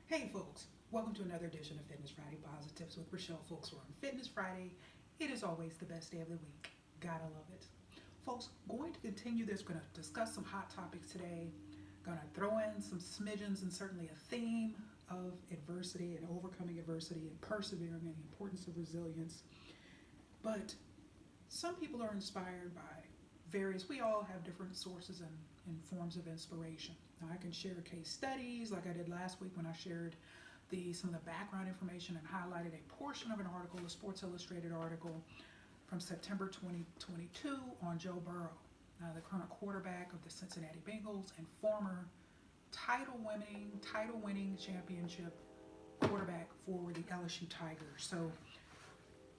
Hey folks, welcome to another edition of Fitness Friday Posi-TIPS with Rachelle. Folks, we're on Fitness Friday. It is always the best day of the week. Gotta love it. Folks, going to continue this, going to discuss some hot topics today. Going to throw in some smidgens and certainly a theme of adversity and overcoming adversity and persevering and the importance of resilience. But some people are inspired by we all have different sources and forms of inspiration. Now, I can share case studies like I did last week when I shared some of the background information and highlighted a portion of an article, a Sports Illustrated article from September 2022 on Joe Burrow, the current quarterback of the Cincinnati Bengals and former title-winning championship quarterback for the LSU Tigers. So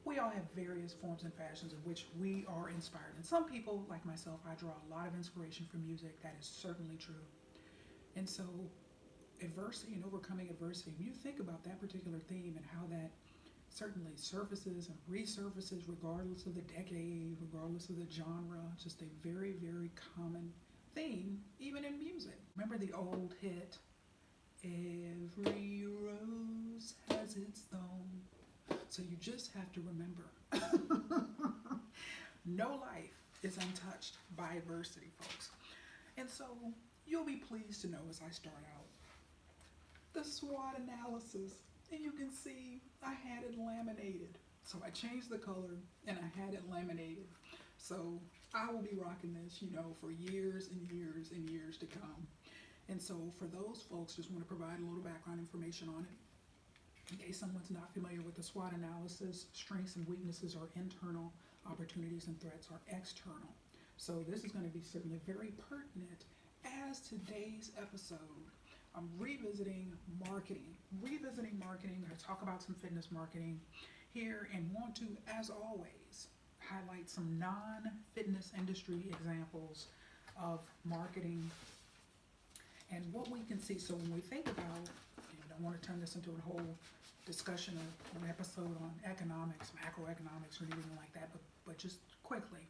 we all have various forms and fashions in which we are inspired. And some people, like myself, I draw a lot of inspiration from music. That is certainly true. And so adversity and overcoming adversity, when you think about that particular theme and how that certainly surfaces and resurfaces regardless of the decade, regardless of the genre, just a very, very common theme, even in music. Remember the old hit, "Every rose has its thorn." So you just have to remember, no life is untouched by adversity, folks. And so you'll be pleased to know as I start out the SWOT analysis. And you can see I had it laminated. So I changed the color and I had it laminated. So I will be rocking this, for years and years and years to come. And so for those folks, just want to provide a little background information on it. In case someone's not familiar with the SWOT analysis, strengths and weaknesses are internal, opportunities and threats are external. So this is going to be certainly very pertinent as today's episode. I'm revisiting marketing. I talk about some fitness marketing here and want to, as always, highlight some non-fitness industry examples of marketing and what we can see. So when we think about, I don't want to turn this into a whole discussion of an episode on economics, macroeconomics, or anything like that, but just quickly.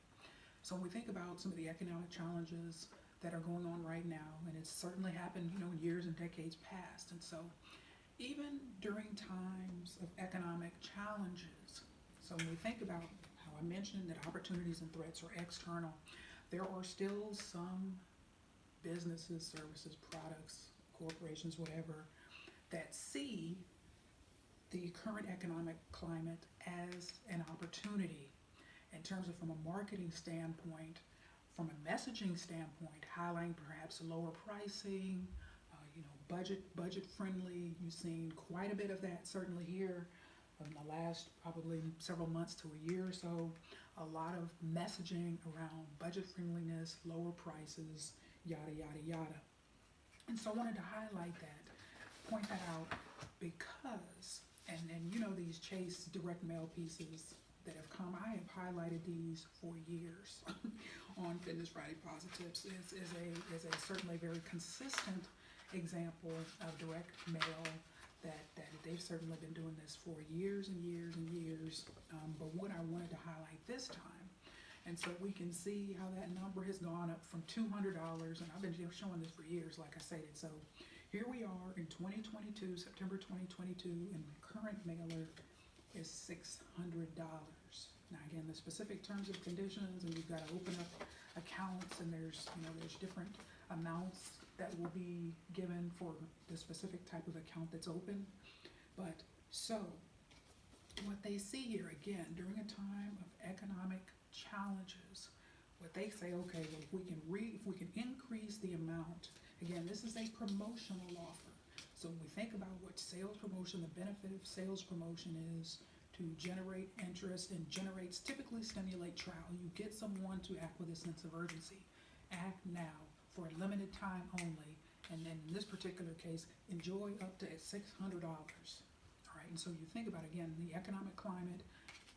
So when we think about some of the economic challenges that are going on right now, and it's certainly happened, in years and decades past, and so even during times of economic challenges, so when we think about how I mentioned that opportunities and threats are external, there are still some businesses, services, products, corporations, whatever, that see the current economic climate as an opportunity in terms of from a marketing standpoint, from a messaging standpoint, highlighting perhaps lower pricing, budget friendly. You've seen quite a bit of that certainly here in the last probably several months to a year or so. A lot of messaging around budget friendliness, lower prices, yada, yada, yada. And so I wanted to highlight that, point that out because, and these Chase direct mail pieces that have come, I have highlighted these for years on Fitness Friday Posi-TIPS is a certainly very consistent example of direct mail that they've certainly been doing this for years and years and years. But what I wanted to highlight this time, and so we can see how that number has gone up from $200, and I've been showing this for years, like I stated. So here we are in 2022, September 2022, and the current mailer is $600. Now again, the specific terms and conditions, and you've got to open up accounts, and there's different amounts that will be given for the specific type of account that's open. But so what they see here again during a time of economic challenges, what they say, okay, well, if we can increase the amount. Again, this is a promotional offer. So when we think about what sales promotion, the benefit of sales promotion is to generate interest and typically stimulate trial. You get someone to act with a sense of urgency. Act now for a limited time only. And then in this particular case, enjoy up to $600. All right, and so you think about, again, the economic climate.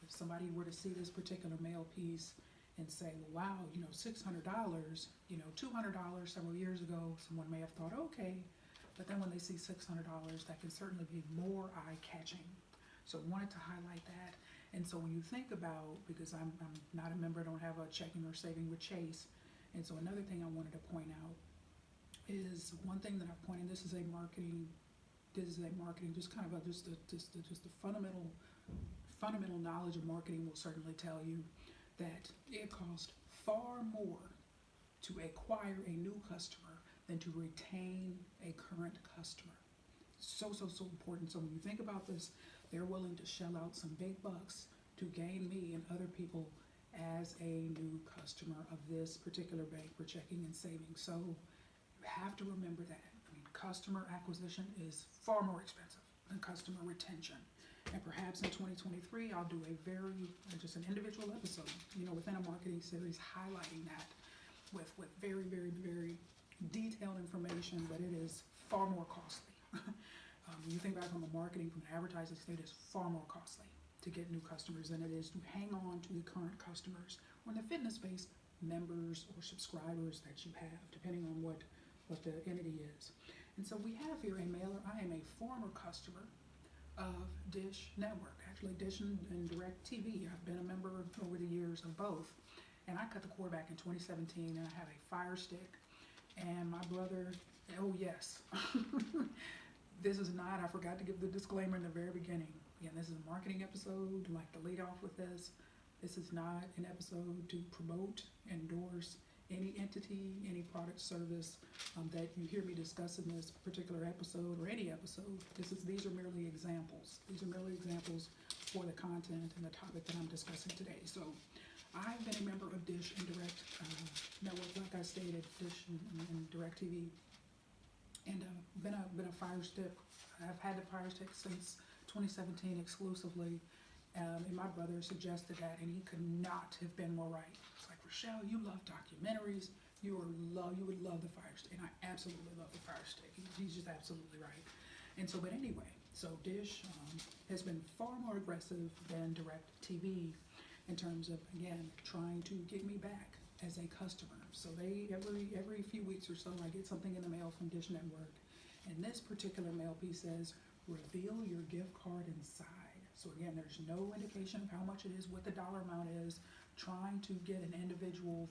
If somebody were to see this particular mail piece and say, well, wow, $600, $200 several years ago, someone may have thought, okay, but then when they see $600, that can certainly be more eye-catching. So I wanted to highlight that. And so when you think about, because I'm not a member, I don't have a checking or saving with Chase, and so another thing I wanted to point out is one thing that I've pointed, this is a marketing day-to-day marketing, just kind of a fundamental knowledge of marketing will certainly tell you that it costs far more to acquire a new customer than to retain a current customer. So important. So when you think about this, they're willing to shell out some big bucks to gain me and other people as a new customer of this particular bank for checking and savings. So you have to remember that. I mean, customer acquisition is far more expensive than customer retention. And perhaps in 2023, I'll do just an individual episode, within a marketing series highlighting that with very, very, very detailed information, but it is far more costly. When you think back on the marketing from an advertising state, it's far more costly to get new customers than it is to hang on to the current customers or in the fitness space, members or subscribers that you have, depending on what the entity is. And so we have here a mailer. I am a former customer of Dish Network, actually Dish and DirecTV. I've been a member over the years of both. And I cut the cord back in 2017 and I have a Fire Stick. And my brother, oh yes, this is not, I forgot to give the disclaimer in the very beginning. Again, this is a marketing episode, like to lead off with this. This is not an episode to promote, endorse any entity, any product, service that you hear me discuss in this particular episode or any episode. These are merely examples. These are merely examples for the content and the topic that I'm discussing today. So I've been a member of Dish and Direct Network, like I stated, Dish and DirecTV, and been a Fire Stick. I've had the Fire Stick since 2017 exclusively, and my brother suggested that, and he could not have been more right. It's like, Rachelle, you love documentaries, you would love the Fire Stick, and I absolutely love the Fire Stick. He's just absolutely right. And so, but anyway, so Dish has been far more aggressive than DirecTV in terms of, again, trying to get me back as a customer. So they, every few weeks or so, I get something in the mail from Dish Network, and this particular mail piece says, reveal your gift card inside. So again, there's no indication of how much it is, what the dollar amount is, trying to get an individual,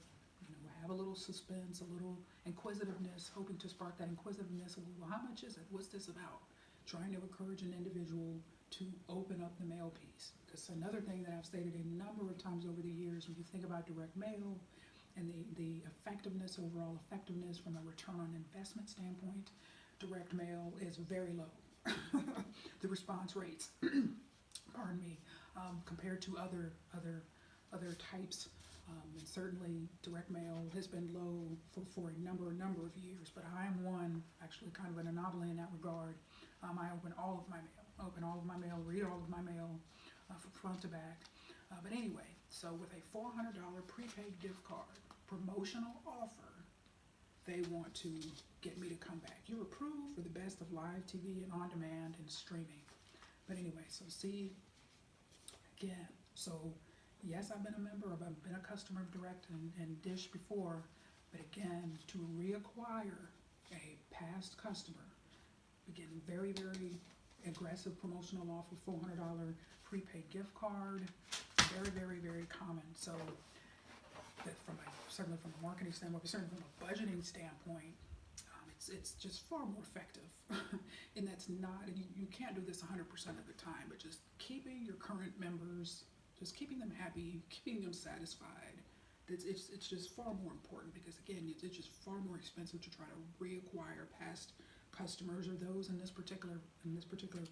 have a little suspense, a little inquisitiveness, hoping to spark that inquisitiveness. Well, how much is it? What's this about? Trying to encourage an individual to open up the mail piece. Because another thing that I've stated a number of times over the years, when you think about direct mail and the effectiveness, overall effectiveness from a return on investment standpoint, direct mail is very low. The response rates, pardon me, compared to other types, and certainly direct mail has been low for a number of years. But I am one, actually kind of an anomaly in that regard. I open all of my mail, read all of my mail from front to back. But anyway, so with a $400 prepaid gift card promotional offer, they want to get me to come back. You're approved for the best of live TV and on demand and streaming. But anyway, so see, again, so yes, I've been a member, I've been a customer of Direct and Dish before, but again, to reacquire a past customer, getting very, very aggressive promotional offer, $400 prepaid gift card, very, very, very common. So that certainly from a marketing standpoint, but certainly from a budgeting standpoint, it's just far more effective. And that's not, and you can't do this 100% of the time, but just keeping your current members, just keeping them happy, keeping them satisfied. It's just far more important, because again, it's just far more expensive to try to reacquire past customers, or those in this particular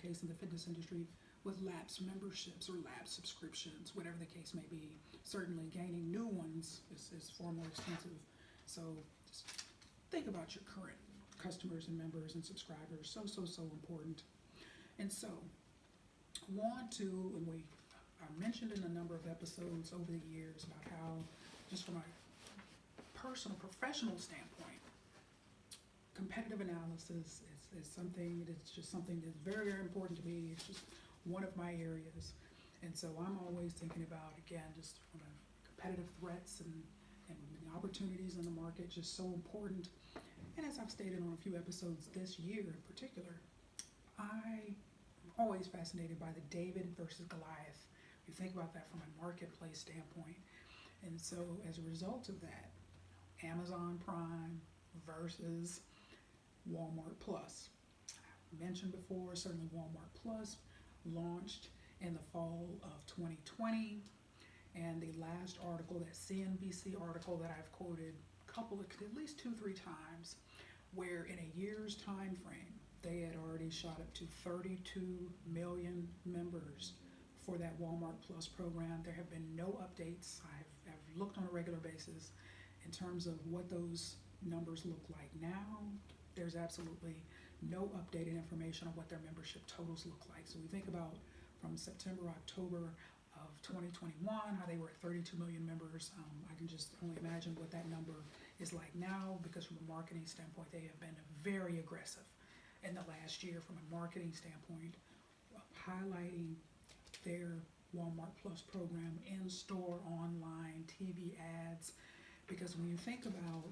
case in the fitness industry with lapsed memberships or lapsed subscriptions, whatever the case may be. Certainly gaining new ones is far more expensive. So just think about your current customers and members and subscribers. So important. And so I mentioned in a number of episodes over the years about how, just from a personal, professional standpoint, competitive analysis is something that's very, very important to me. It's just one of my areas. And so I'm always thinking about, again, just from a competitive threats and the opportunities in the market, just so important. And as I've stated on a few episodes this year in particular, I'm always fascinated by the David versus Goliath. You think about that from a marketplace standpoint. And so as a result of that, Amazon Prime versus Walmart Plus. mentioned before, certainly Walmart Plus launched in the fall of 2020. And the last article, that CNBC article that I've quoted at least 2-3 times, where in a year's time frame, they had already shot up to 32 million members for that Walmart Plus program. There have been no updates. I've looked on a regular basis in terms of what those numbers look like now. There's absolutely no updated information on what their membership totals look like. So we think about from September, October of 2021, how they were at 32 million members. I can just only imagine what that number is like now, because from a marketing standpoint, they have been very aggressive in the last year from a marketing standpoint, highlighting their Walmart Plus program in store, online, TV ads. Because when you think about,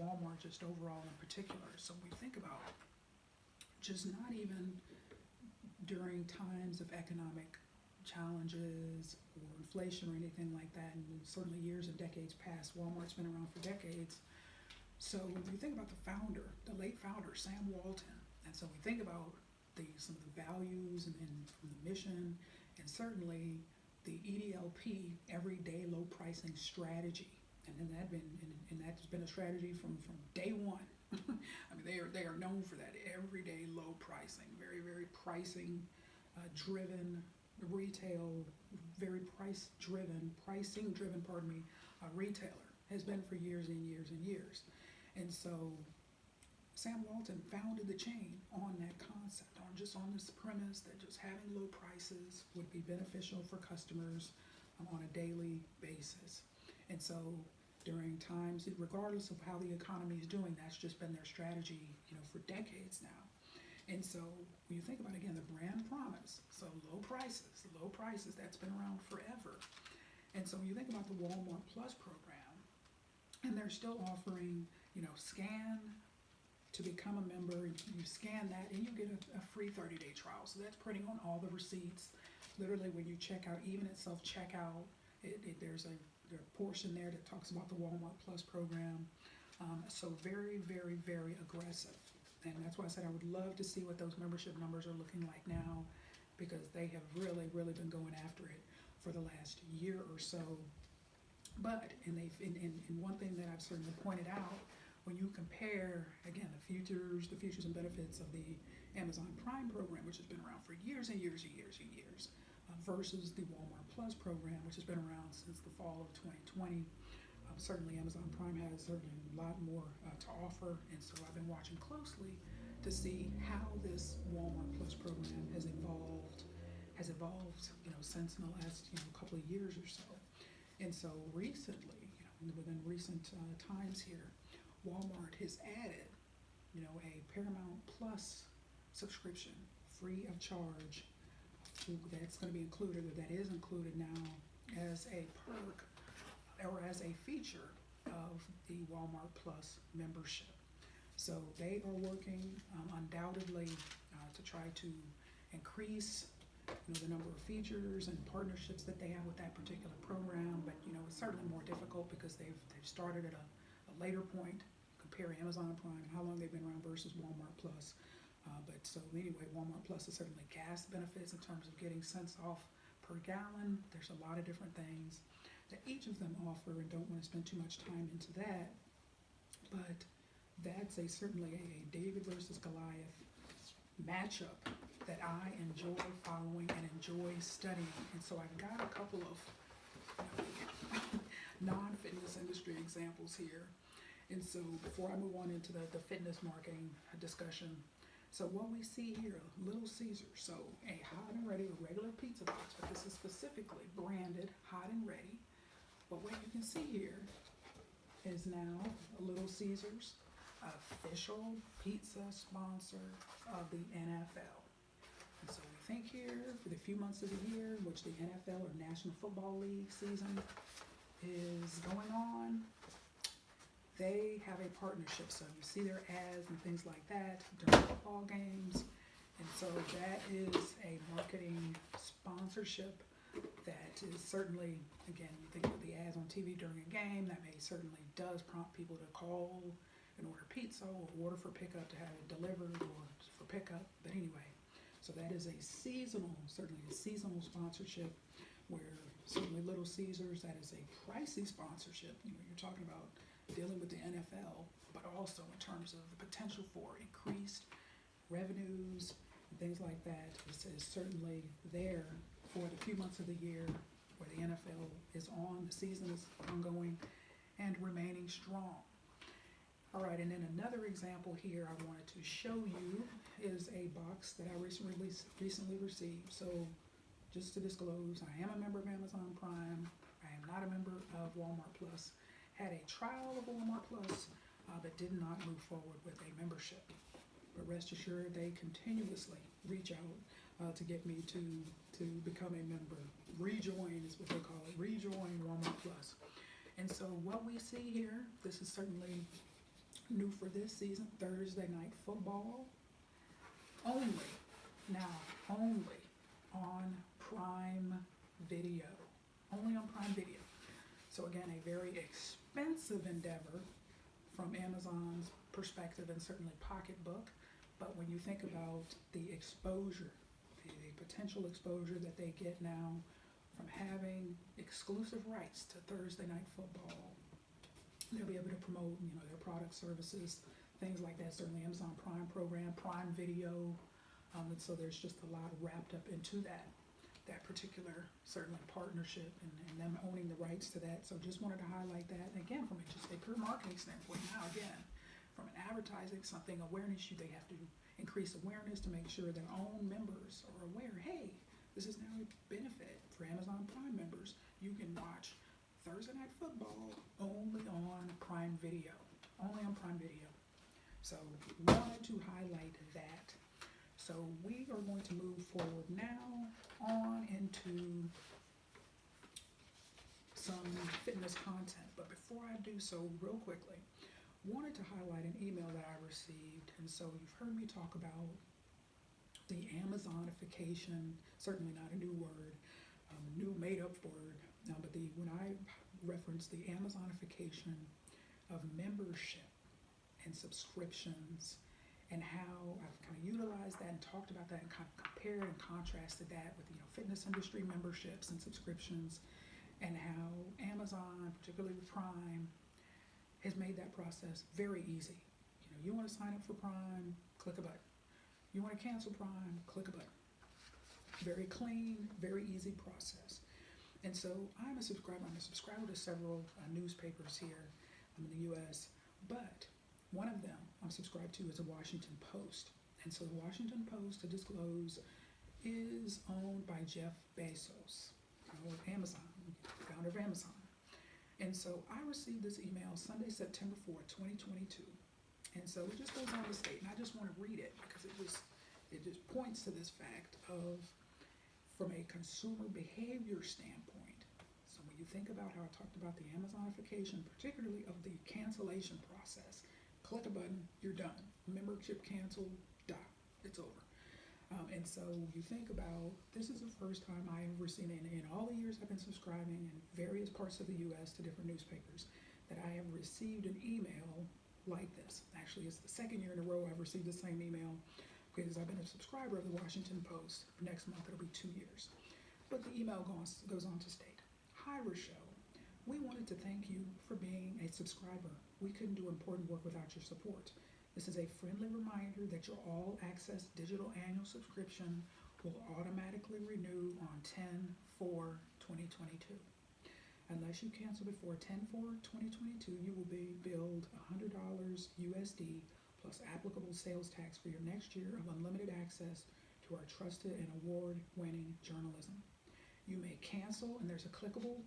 Walmart just overall in particular, so we think about just not even during times of economic challenges or inflation or anything like that, and certainly years and decades past, Walmart's been around for decades. So when you think about the late founder, Sam Walton, and so we think about some of the values and from the mission, and certainly the EDLP, everyday low pricing strategy. And then that's been a strategy from day one. I mean, they are known for that everyday low pricing, very, very pricing driven retail, very pricing driven, retailer has been for years and years and years. And so Sam Walton founded the chain on that concept, on this premise that just having low prices would be beneficial for customers on a daily basis. And so during times, regardless of how the economy is doing, that's just been their strategy, for decades now. And so when you think about, again, the brand promise, so low prices, that's been around forever. And so when you think about the Walmart Plus program, and they're still offering, scan to become a member, you scan that and you get a free 30-day trial. So that's printing on all the receipts. Literally when you check out, even at self-checkout, there's a portion there that talks about the Walmart Plus program. So very, very, very aggressive. And that's why I said I would love to see what those membership numbers are looking like now, because they have really, really been going after it for the last year or so. But, and one thing that I've certainly pointed out, when you compare, again, the features and benefits of the Amazon Prime program, which has been around for years and years and years and years, versus the Walmart Plus program, which has been around since the fall of 2020. Certainly Amazon Prime has certainly a lot more to offer, and so I've been watching closely to see how this Walmart Plus program has evolved, since in the last couple of years or so. And so recently, within recent times here, Walmart has added, a Paramount Plus subscription, free of charge, that's going to be included, or that is included now as a perk or as a feature of the Walmart Plus membership. So they are working undoubtedly to try to increase the number of features and partnerships that they have with that particular program, but it's certainly more difficult because they've started at a later point. Compare Amazon Prime and how long they've been around versus Walmart Plus. But so anyway, Walmart Plus is certainly gas benefits in terms of getting cents off per gallon. There's a lot of different things that each of them offer, and don't want to spend too much time into that. But that's certainly a David versus Goliath matchup that I enjoy following and enjoy studying. And so I've got a couple of non-fitness industry examples here. And so before I move on into the fitness marketing discussion, so what we see here, Little Caesars, so a hot and ready, a regular pizza box, but this is specifically branded hot and ready. But what you can see here is now Little Caesars, official pizza sponsor of the NFL. And so we think here for the few months of the year in which the NFL or National Football League season is going on, they have a partnership. So you see their ads and things like that during football games. And so that is a marketing sponsorship that is certainly, again, you think of the ads on TV during a game, that certainly does prompt people to call and order pizza or order for pickup to have it delivered or for for pickup. But anyway, so that is certainly a seasonal sponsorship, where certainly Little Caesars, that is a pricey sponsorship. You're talking about dealing with the NFL, but also in terms of the potential for increased revenues and things like that. This is certainly there for the few months of the year where the NFL is on, the season is ongoing and remaining strong. All right, and then another example here I wanted to show you is a box that I recently received. So just to disclose, I am a member of Amazon Prime. I am not a member of Walmart Plus. Had a trial of Walmart Plus, but did not move forward with a membership. But rest assured, they continuously reach out to get me to become a member. Rejoin is what they call it. Rejoin Walmart Plus. And so what we see here, this is certainly new for this season, Thursday night football. Only on Prime Video. Only on Prime Video. So again, a very expensive endeavor from Amazon's perspective and certainly pocketbook. But when you think about the exposure, the potential exposure that they get now from having exclusive rights to Thursday night football, they'll be able to promote, their product, services, things like that. Certainly Amazon Prime program, Prime Video, and so there's just a lot wrapped up into that particular certainly partnership and them owning the rights to that. So just wanted to highlight that. And again, from just a pure marketing standpoint, now again, from an advertising something awareness, they have to increase awareness to make sure their own members are aware. Hey, this is now a benefit for Amazon Prime members. You can watch Thursday night football only on Prime Video. Only on Prime Video. So wanted to highlight that. So we are going to move forward now on into some fitness content. But before I do so, real quickly, wanted to highlight an email that I received. And so you've heard me talk about the Amazonification, certainly not a new word, new made-up word, but when I reference the Amazonification of membership and subscriptions, and how I've kind of utilized that and talked about that and kind of compared and contrasted that with fitness industry memberships and subscriptions, and how Amazon, particularly with Prime, has made that process very easy. You want to sign up for Prime, click a button. You want to cancel Prime, click a button. Very clean, very easy process. And so I'm a subscriber. I'm a subscriber to several newspapers here in the U.S., but one of them I'm subscribed to is the Washington Post. And so the Washington Post, to disclose, is owned by Jeff Bezos, of Amazon, founder of Amazon. And so I received this email Sunday, September 4th, 2022. And so it just goes on to state, and I just want to read it because it just points to this fact of, from a consumer behavior standpoint. So when you think about how I talked about the Amazonification, particularly of the cancellation process, click a button, you're done. Membership canceled, done. It's over. And so you think about, this is the first time I've ever seen it in all the years I've been subscribing in various parts of the U.S. to different newspapers, that I have received an email like this. Actually, it's the second year in a row I've received the same email, because I've been a subscriber of the Washington Post. Next month it'll be 2 years. But the email goes on to state, "Hi Rachelle, we wanted to thank you for being a subscriber. We couldn't do important work without your support. This is a friendly reminder that your all-access digital annual subscription will automatically renew on 10/4/2022. Unless you cancel before 10/4/2022, you will be billed $100 USD plus applicable sales tax for your next year of unlimited access to our trusted and award-winning journalism. You may cancel, and there's a clickable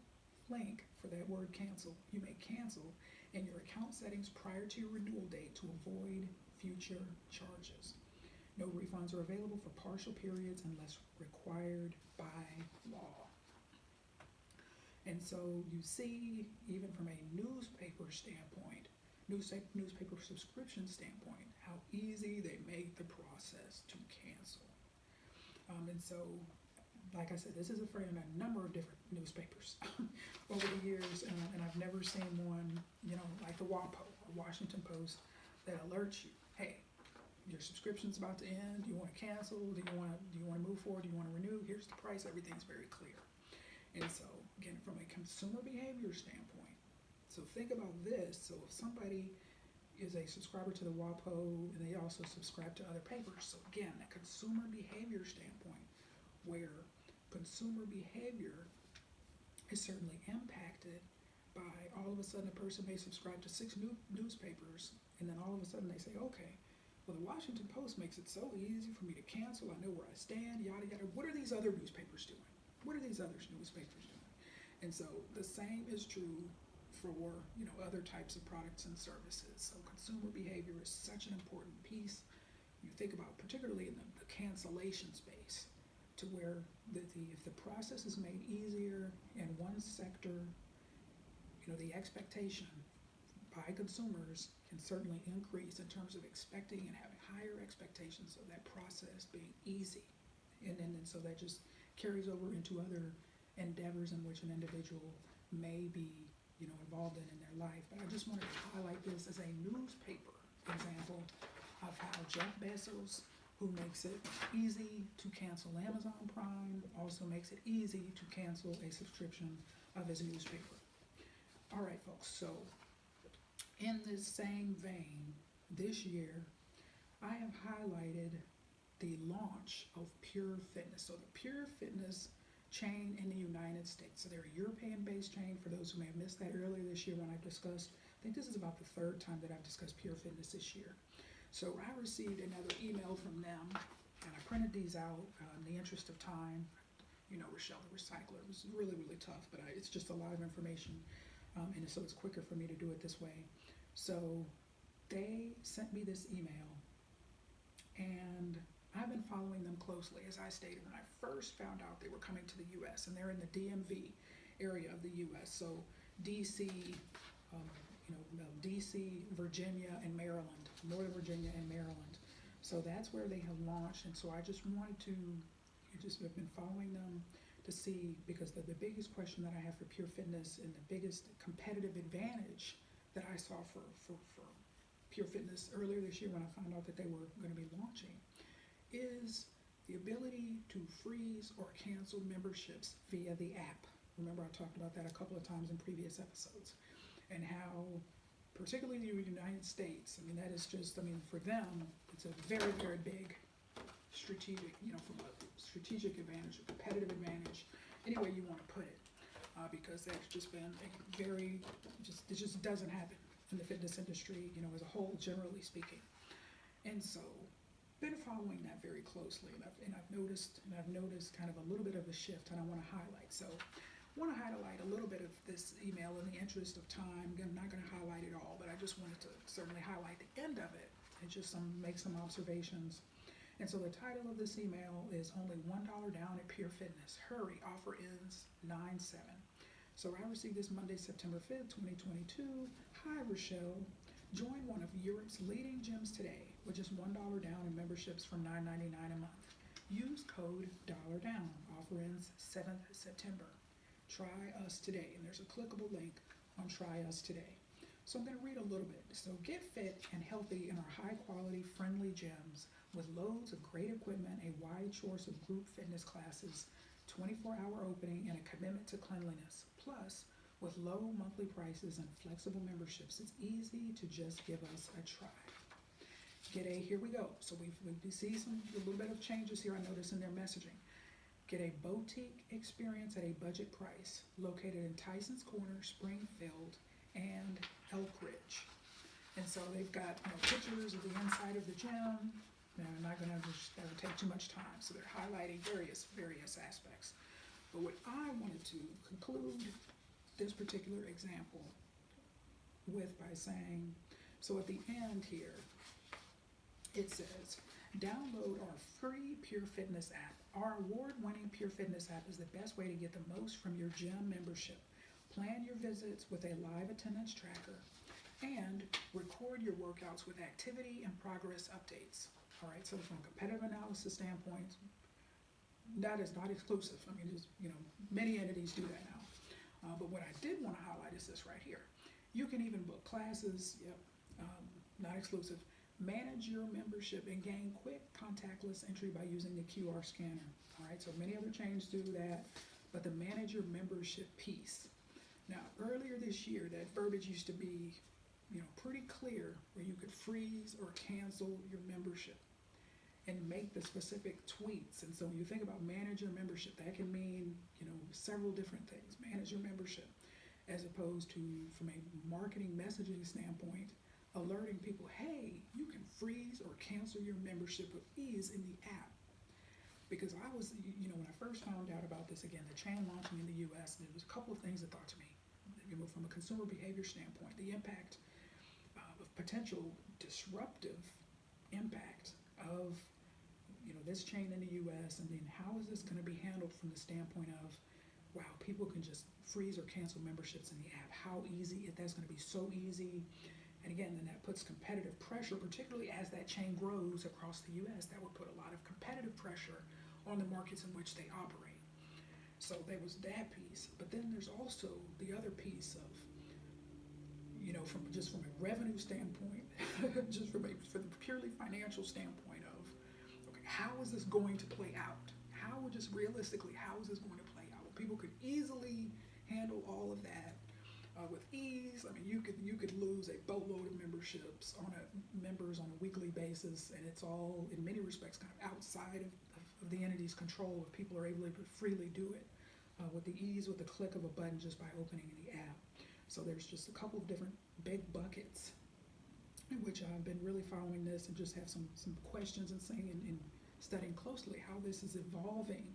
link for that word cancel. You may cancel in your account settings prior to your renewal date to avoid future charges. No refunds are available for partial periods unless required by law." And so you see, even from a newspaper standpoint, newspaper subscription standpoint, how easy they make the process to cancel. And so, like I said, this is for a number of different newspapers over the years, and I've never seen one, like the WAPO or Washington Post, that alerts you, hey, your subscription's about to end. Do you want to cancel? Do you want to move forward? Do you want to renew? Here's the price. Everything's very clear. And so, again, from a consumer behavior standpoint, so think about this. So if somebody is a subscriber to the WAPO and they also subscribe to other papers, so again, a consumer behavior standpoint, where consumer behavior is certainly impacted by all of a sudden a person may subscribe to 6 newspapers, and then all of a sudden they say, okay, well, the Washington Post makes it so easy for me to cancel. I know where I stand, yada, yada. What are these other newspapers doing? What are these other newspapers doing? And so the same is true for, other types of products and services. So consumer behavior is such an important piece. You think about, particularly in the cancellation space, to where if the process is made easier in one sector, the expectation by consumers can certainly increase in terms of expecting and having higher expectations of that process being easy. And so that just carries over into other endeavors in which an individual may be, involved in their life. But I just wanted to highlight this as a newspaper example of how Jeff Bezos, who makes it easy to cancel Amazon Prime, also makes it easy to cancel a subscription of his newspaper. All right, folks, so in this same vein, this year, I have highlighted the launch of Pure Fitness. So the Pure Fitness chain in the United States. So they're a European-based chain. For those who may have missed that earlier this year when I discussed, I think this is about the 3rd time that I've discussed Pure Fitness this year. So I received another email from them, and I printed these out in the interest of time. Rachelle, the recycler, it was really, really tough, but it's just a lot of information, and so it's quicker for me to do it this way. So they sent me this email, and I've been following them closely. As I stated, when I first found out they were coming to the U.S., and they're in the DMV area of the U.S., so D.C., D.C., Virginia, and Maryland, Northern Virginia and Maryland. So that's where they have launched, and so I just wanted to, have been following them to see, because the biggest question that I have for Pure Fitness and the biggest competitive advantage that I saw for Pure Fitness earlier this year when I found out that they were going to be launching is the ability to freeze or cancel memberships via the app. Remember, I talked about that a couple of times in previous episodes, and how, particularly in the United States, that is just, for them, it's a very, very big strategic, from a strategic advantage, a competitive advantage, any way you want to put it, because that's just been a it just doesn't happen in the fitness industry, as a whole, generally speaking. And so, been following that very closely, and I've noticed kind of a little bit of a shift, and I want to highlight. So, I want to highlight a little bit of this email in the interest of time. I'm not going to highlight it all, but I just wanted to certainly highlight the end of it and just make some observations. And so the title of this email is "Only $1 Down at Pure Fitness. Hurry, offer ends 9/7." So I received this Monday, September 5th, 2022. Hi, Rachelle. Join one of Europe's leading gyms today with just $1 down in memberships for $9.99 a month. Use code $down. Offer ends 7th September. Try us today. And there's a clickable link on Try Us Today. So I'm going to read a little bit. So get fit and healthy in our high-quality, friendly gyms with loads of great equipment, a wide choice of group fitness classes, 24-hour opening, and a commitment to cleanliness. Plus, with low monthly prices and flexible memberships, it's easy to just give us a try. Here we go. So we see a little bit of changes here I noticed in their messaging. Get a boutique experience at a budget price, located in Tyson's Corner, Springfield, and Elk Ridge. And so they've got pictures of the inside of the gym. Now, I'm not going to that would take too much time, so they're highlighting various aspects. But what I wanted to conclude this particular example with by saying, so at the end here, it says, download our free Pure Fitness app. Our award-winning Pure Fitness app is the best way to get the most from your gym membership. Plan your visits with a live attendance tracker and record your workouts with activity and progress updates. All right, so from a competitive analysis standpoint, that is not exclusive. Many entities do that now. But what I did want to highlight is this right here. You can even book classes, not exclusive, Manage your membership and gain quick contactless entry by using the QR scanner. All right, so many other chains do that, but the manage your membership piece. Now, earlier this year, that verbiage used to be, pretty clear where you could freeze or cancel your membership and make the specific tweets. And so when you think about manage your membership, that can mean, several different things. Manage your membership, as opposed to, from a marketing messaging standpoint, alerting people, hey, you can freeze or cancel your membership with ease in the app. Because I was, when I first found out about this, again, the chain launching in the US, there was a couple of things that thought to me, from a consumer behavior standpoint, the impact of potential disruptive impact of, this chain in the US, and then how is this going to be handled from the standpoint of, wow, people can just freeze or cancel memberships in the app. How easy, if that's going to be so easy. And again, then that puts competitive pressure, particularly as that chain grows across the US, that would put a lot of competitive pressure on the markets in which they operate. So there was that piece, but then there's also the other piece of, from a revenue standpoint, just from a purely financial standpoint of, okay, how is this going to play out? Realistically, how is this going to play out? Well, people could easily handle all of that with ease. I mean, you could lose a boatload of members on a weekly basis, and it's all, in many respects, kind of outside of the entity's control if people are able to freely do it with the ease, with the click of a button, just by opening the app. So there's just a couple of different big buckets in which I've been really following this and just have some questions and saying and studying closely how this is evolving.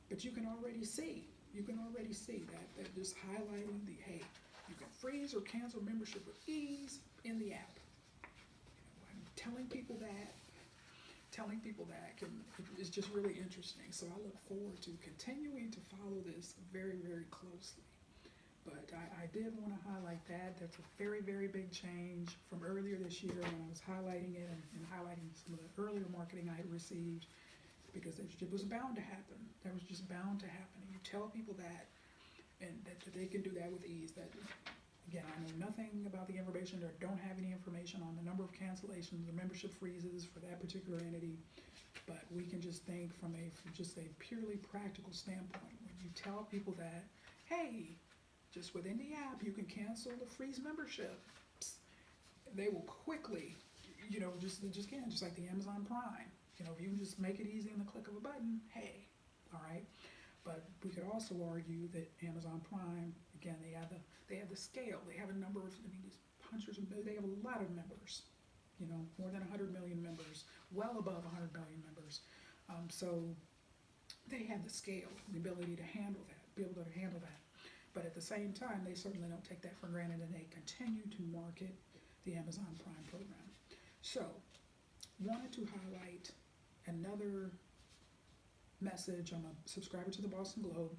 But you can already see that just highlighting the, hey, you can freeze or cancel membership with ease in the app. I'm telling people that is just really interesting. So I look forward to continuing to follow this very, very closely. But I did want to highlight that. That's a very, very big change from earlier this year when I was highlighting it and highlighting some of the earlier marketing I had received, because it was bound to happen. That was just bound to happen. And you tell people that, and that they can do that with ease. That, again, I know nothing about the information, or don't have any information on the number of cancellations or membership freezes for that particular entity, but we can just think from just a purely practical standpoint. When you tell people that, hey, just within the app, you can cancel the freeze membership, they will quickly, just like the Amazon Prime, if you just make it easy in the click of a button, hey, all right. But we could also argue that Amazon Prime, again, they have the scale, they have a number of, these hundreds of millions, they have a lot of members, more than 100 million members, well above 100 million members. So they have the scale, the ability to handle that, be able to handle that. But at the same time, they certainly don't take that for granted, and they continue to market the Amazon Prime program. So, wanted to highlight another message. I'm a subscriber to the Boston Globe,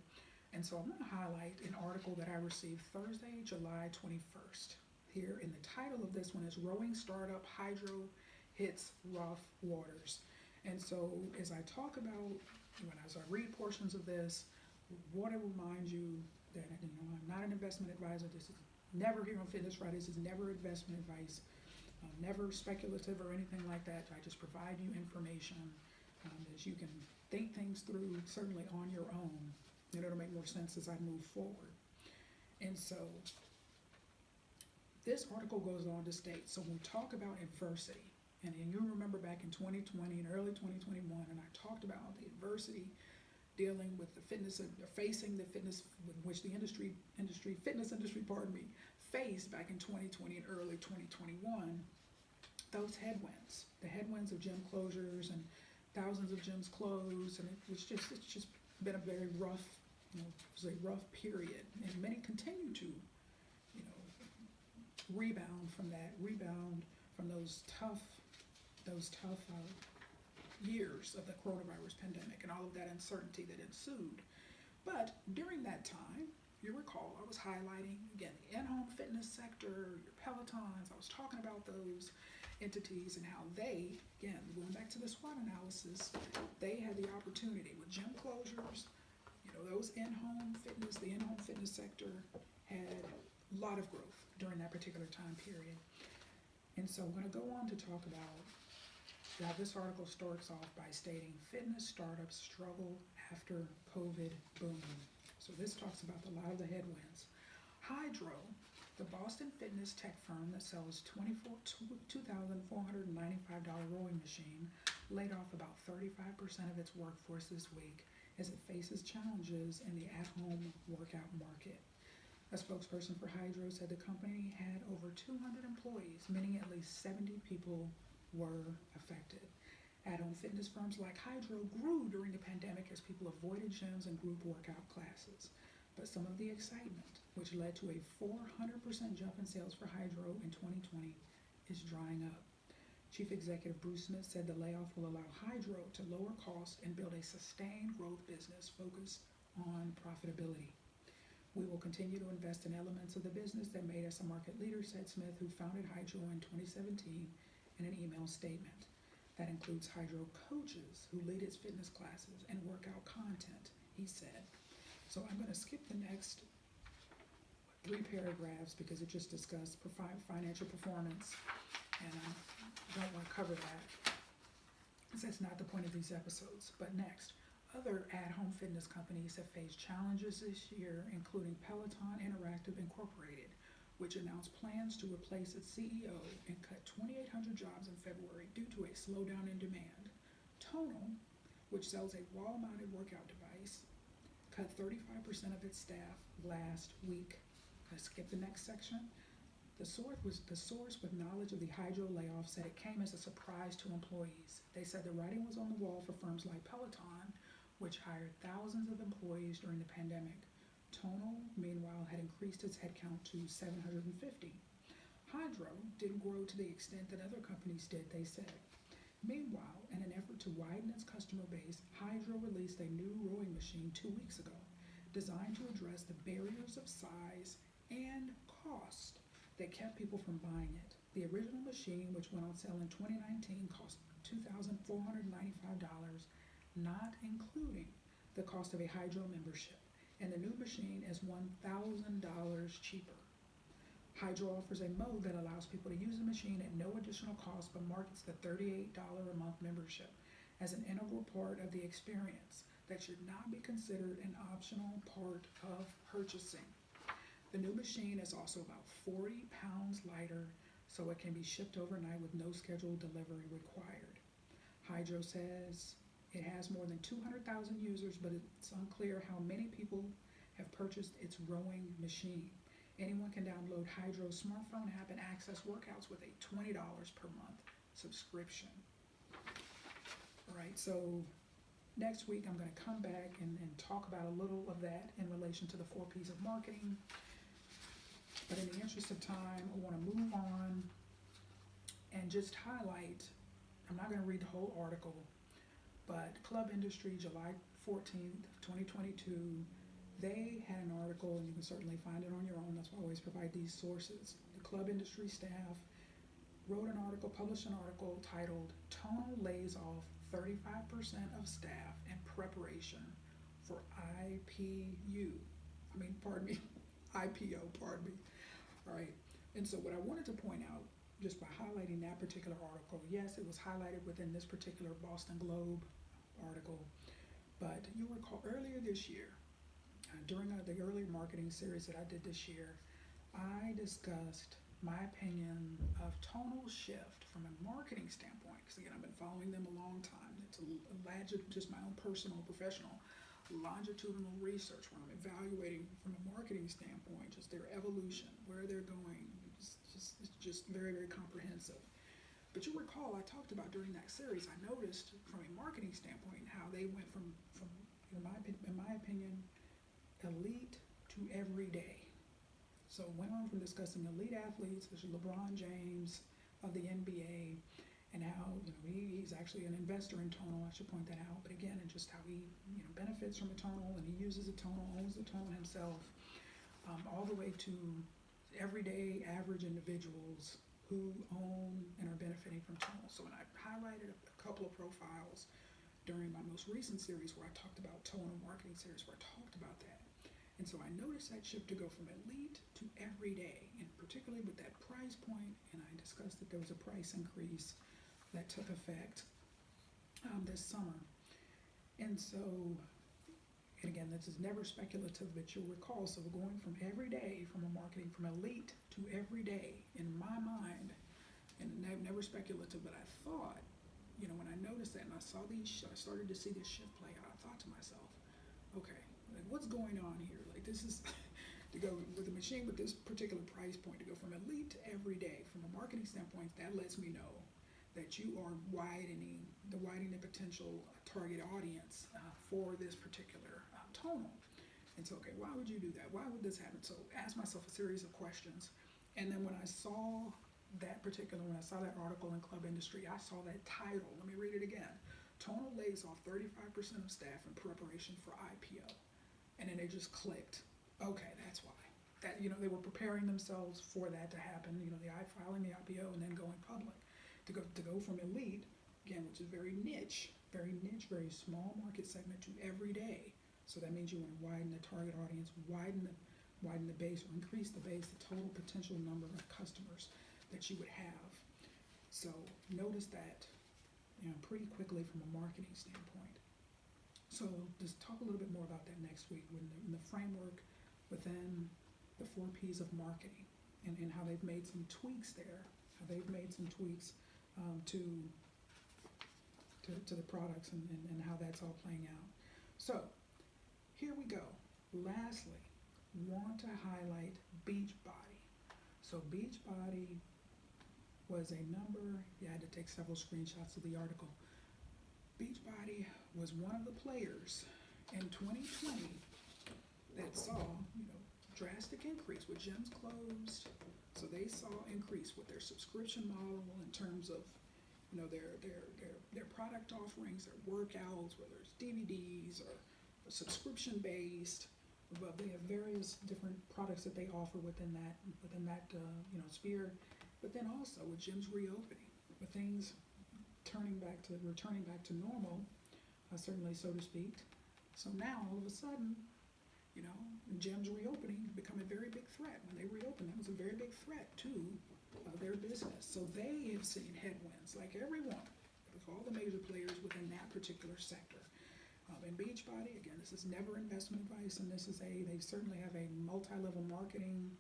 and so I'm going to highlight an article that I received Thursday, July 21st. Here, in the title of this one is Rowing Startup Hydro Hits Rough Waters. And so, as I talk about, as I read portions of this, want to remind you that I'm not an investment advisor. This is never here on Fitness Friday. This is never investment advice, never speculative or anything like that. I just provide you information that you can think things through, certainly on your own, to make more sense as I move forward. And so this article goes on to state, so when we talk about adversity, and you remember back in 2020 and early 2021, and I talked about the adversity dealing with the fitness, facing the fitness, which the fitness industry, faced back in 2020 and early 2021, those headwinds, the headwinds of gym closures and thousands of gyms closed, and it's just been a very rough, it was a rough period, and many continue to, rebound from those tough years of the coronavirus pandemic and all of that uncertainty that ensued. But during that time, you recall, I was highlighting, again, the in-home fitness sector, your Pelotons. I was talking about those entities and how they, again, going back to the SWOT analysis, they had the opportunity with gym closures, those the in-home fitness sector had a lot of growth during that particular time period. And so I'm going to go on to talk about how this article starts off by stating fitness startups struggle after COVID boom. So this talks about a lot of the headwinds. Hydro, the Boston fitness tech firm that sells $2,495 rowing machine, laid off about 35% of its workforce this week as it faces challenges in the at-home workout market. A spokesperson for Hydro said the company had over 200 employees, meaning at least 70 people were affected. At-home fitness firms like Hydro grew during the pandemic as people avoided gyms and group workout classes. But some of the excitement, which led to a 400% jump in sales for Hydro in 2020, is drying up. Chief Executive Bruce Smith said the layoff will allow Hydro to lower costs and build a sustained growth business focused on profitability. We will continue to invest in elements of the business that made us a market leader, said Smith, who founded Hydro in 2017 in an email statement. That includes Hydro coaches who lead its fitness classes and workout content, he said. So I'm going to skip the next 3 paragraphs because it just discussed financial performance, and I don't want to cover that because that's not the point of these episodes. But next, other at-home fitness companies have faced challenges this year, including Peloton Interactive Incorporated, which announced plans to replace its CEO and cut 2,800 jobs in February due to a slowdown in demand. Tonal, which sells a wall-mounted workout device, cut 35% of its staff last week. Let's skip the next section. The source with knowledge of the Hydro layoff said it came as a surprise to employees. They said the writing was on the wall for firms like Peloton, which hired thousands of employees during the pandemic. Tonal, meanwhile, had increased its headcount to 750. Hydro didn't grow to the extent that other companies did, they said. Meanwhile, in an effort to widen its customer base, Hydro released a new rowing machine 2 weeks ago, designed to address the barriers of size and cost that kept people from buying it. The original machine, which went on sale in 2019, cost $2,495, not including the cost of a Hydro membership, and the new machine is $1,000 cheaper. Hydro offers a mode that allows people to use the machine at no additional cost, but markets the $38 a month membership as an integral part of the experience that should not be considered an optional part of purchasing. The new machine is also about 40 pounds lighter, so it can be shipped overnight with no scheduled delivery required. Hydro says it has more than 200,000 users, but it's unclear how many people have purchased its rowing machine. Anyone can download Hydro's smartphone app and access workouts with a $20 per month subscription. All right, so next week I'm going to come back and talk about a little of that in relation to the 4 P's of marketing. But in the interest of time, I want to move on and just highlight, I'm not going to read the whole article, but Club Industry, July 14th, 2022, they had an article, and you can certainly find it on your own. That's why I always provide these sources. The Club Industry staff published an article titled, Tonal Lays Off 35% of Staff in Preparation for IPO. All right, and so what I wanted to point out, just by highlighting that particular article, yes, it was highlighted within this particular Boston Globe article, but you recall earlier this year, during the earlier marketing series that I did this year, I discussed my opinion of tonal shift from a marketing standpoint, because again, I've been following them a long time. It's just my own personal, professional, longitudinal research where I'm evaluating from a marketing standpoint, just their evolution, where they're going. It's just very, very comprehensive. But you recall, I talked about during that series, I noticed from a marketing standpoint how they went from in my opinion, elite to everyday. So went on from discussing elite athletes, such as LeBron James of the NBA, and how he's actually an investor in Tonal. I should point that out. But again, and just how he benefits from a Tonal, and he uses a Tonal, owns the Tonal himself, all the way to everyday average individuals who own and are benefiting from Tonal. So when I highlighted a couple of profiles during my most recent series where I talked about Tonal marketing series, where I talked about that. And so I noticed that shift to go from elite to everyday, and particularly with that price point, and I discussed that there was a price increase that took effect this summer. And so, and again, this is never speculative, but you'll recall, so we're going from everyday, from a marketing, from elite to everyday in my mind, and never speculative, but I thought, when I noticed that and I started to see this shift play out, I thought to myself, okay, like what's going on here? Like this is, to go with a machine with this particular price point, to go from elite to everyday, from a marketing standpoint, that lets me know that you are widening the potential target audience for this particular tonal. And so, okay, why would you do that? Why would this happen? So ask myself a series of questions. And then when I saw that article in Club Industry, I saw that title. Let me read it again. Tonal lays off 35% of staff in preparation for IPO. And then it just clicked. Okay, that's why. That, they were preparing themselves for that to happen, filing the IPO and then going public. To go from elite, again, which is very niche, very small market segment, to everyday. So that means you want to widen the target audience, widen the base, or increase the base, the total potential number of customers that you would have. So notice that, pretty quickly from a marketing standpoint. So just talk a little bit more about that next week when the framework within the 4 P's of marketing, and how they've made some tweaks there, to the products and how that's all playing out. So here we go. Lastly, want to highlight Beachbody. So Beachbody was a number, I had to take several screenshots of the article. Beachbody was one of the players in 2020 that saw, drastic increase with gyms closed. So they saw increase with their subscription model in terms of, their product offerings, their workouts, whether it's DVDs or subscription based. But they have various different products that they offer within that sphere. But then also with gyms reopening, with things returning back to normal, certainly, so to speak. So now all of a sudden, gyms reopening become a very big threat. When they reopen, that was a very big threat to their business. So they have seen headwinds, like everyone, with all the major players within that particular sector. And Beachbody, again, this is never investment advice, and they certainly have a multi-level marketing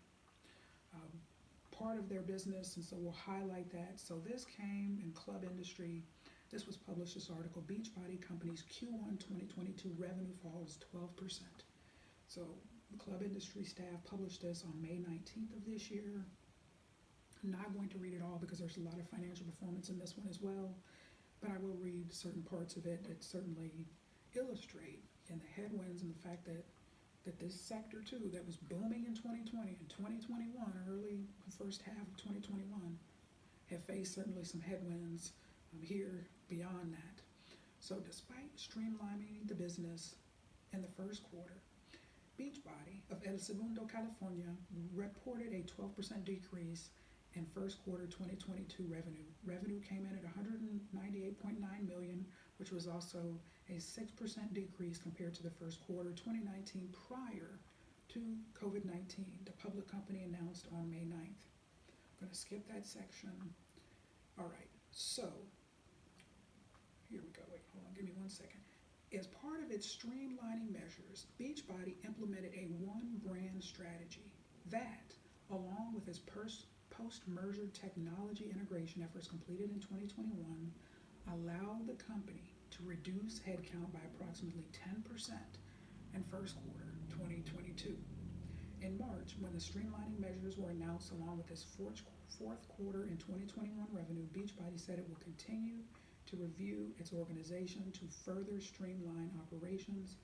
part of their business, and so we'll highlight that. So this came in Club Industry. This was published, this article, Beachbody Company's Q1 2022 revenue falls 12%. So the Club Industry staff published this on May 19th of this year. I'm not going to read it all because there's a lot of financial performance in this one as well, but I will read certain parts of it that certainly illustrate the headwinds and the fact that this sector too, that was booming in 2020 and 2021, early first half of 2021, have faced certainly some headwinds here beyond that. So despite streamlining the business in the first quarter, Beachbody of El Segundo, California, reported a 12% decrease in first quarter 2022 revenue. Revenue came in at $198.9 million, which was also a 6% decrease compared to the first quarter 2019 prior to COVID-19, the public company announced on May 9th. I'm going to skip that section. All right, so here we go. Wait, hold on, give me 1 second. As part of its streamlining measures, Beachbody implemented a one-brand strategy that, along with its post-merger technology integration efforts completed in 2021, allowed the company to reduce headcount by approximately 10% in first quarter 2022. In March, when the streamlining measures were announced along with its fourth quarter in 2021 revenue, Beachbody said it will continue to review its organization to further streamline operations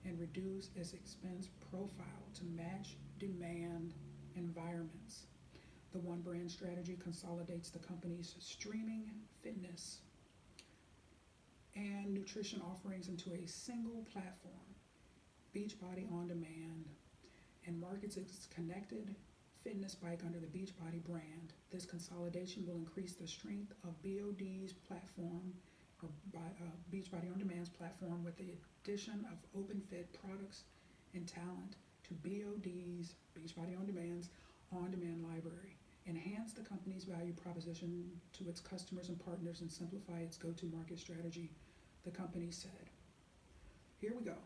and reduce its expense profile to match demand environments. The one brand strategy consolidates the company's streaming, fitness, and nutrition offerings into a single platform, Beachbody On Demand, and markets its connected fitness bike under the Beachbody brand. This consolidation will increase the strength of BOD's platform, or Beachbody On Demand's platform, with the addition of OpenFit products and talent to BOD's, Beachbody On Demand's on-demand library, enhance the company's value proposition to its customers and partners, and simplify its go-to-market strategy, the company said. Here we go.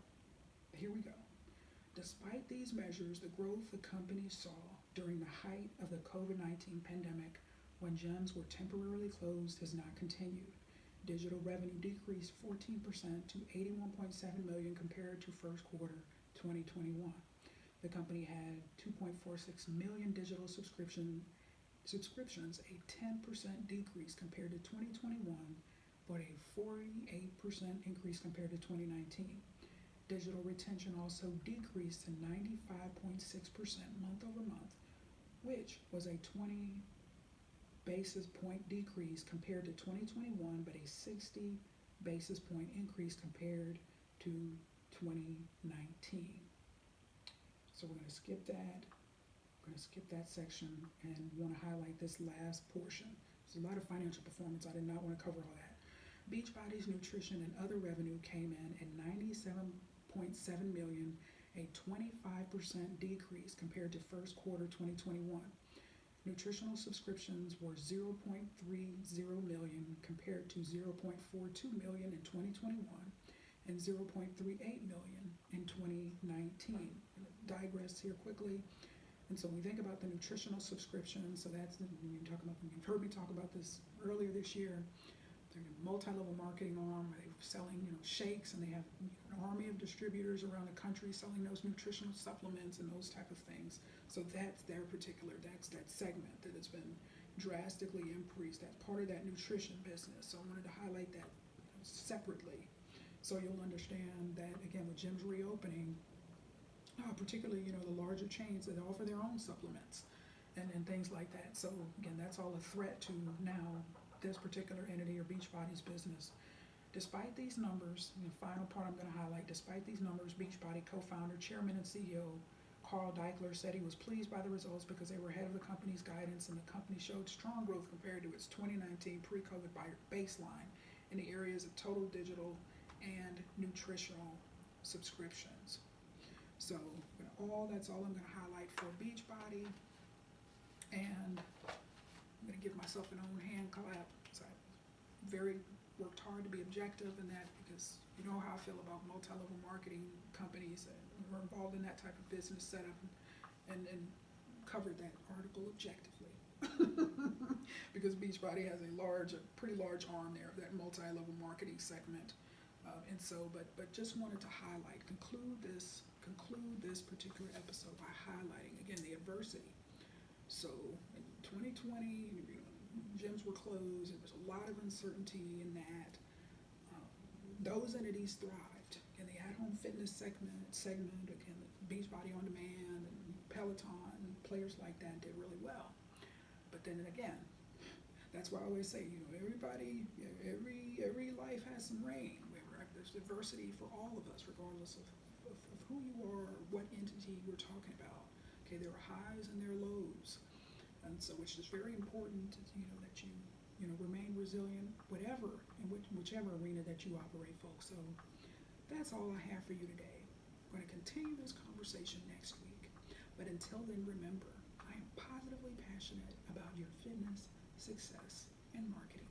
Despite these measures, the growth the company saw during the height of the COVID-19 pandemic, when gyms were temporarily closed, has not continued. Digital revenue decreased 14% to $81.7 million compared to first quarter 2021. The company had 2.46 million digital subscriptions, a 10% decrease compared to 2021, but a 48% increase compared to 2019. Digital retention also decreased to 95.6% month over month, which was a 20 basis point decrease compared to 2021, but a 60 basis point increase compared to 2019. So we're going to skip that. We're going to skip that section and want to highlight this last portion. There's a lot of financial performance. I did not want to cover all that. Beachbody's nutrition and other revenue came in at $97.7 million, a 25% decrease compared to first quarter 2021. Nutritional subscriptions were 0.30 million compared to 0.42 million in 2021 and 0.38 million in 2019. Digress here quickly. And so when we think about the nutritional subscriptions, so that's you've heard me talk about this earlier this year. They're a multi-level marketing arm where they're selling, shakes, and they have an army of distributors around the country selling those nutritional supplements and those type of things. So that's that segment that has been drastically increased. That's part of that nutrition business. So I wanted to highlight that separately, so you'll understand that again with gyms reopening, particularly the larger chains that offer their own supplements and things like that. So again, that's all a threat to now this particular entity or Beachbody's business. Despite these numbers, and the final part I'm going to highlight, despite these numbers, Beachbody co-founder, chairman, and CEO Carl Deichler said he was pleased by the results because they were ahead of the company's guidance, and the company showed strong growth compared to its 2019 pre-COVID baseline in the areas of total digital and nutritional subscriptions. So that's all I'm going to highlight for Beachbody, and I'm going to give myself an own hand clap. So I worked hard to be objective in that, because you know how I feel about multi-level marketing companies that were involved in that type of business setup, and covered that article objectively. Because Beachbody has a pretty large arm there of that multi-level marketing segment. But just wanted to conclude this particular episode by highlighting again the adversity. So in 2020, gyms were closed. There was a lot of uncertainty in that. Those entities thrived. And the at-home fitness segment, again, Beachbody On Demand and Peloton and players like that did really well. But then again, that's why I always say, every life has some rain. There's adversity for all of us, regardless of who you are or what entity we're talking about. Okay, there are highs and there are lows. And so which is very important, that you remain resilient, whichever arena that you operate, folks. So that's all I have for you today. I'm going to continue this conversation next week. But until then, remember, I am positively passionate about your fitness, success, and marketing.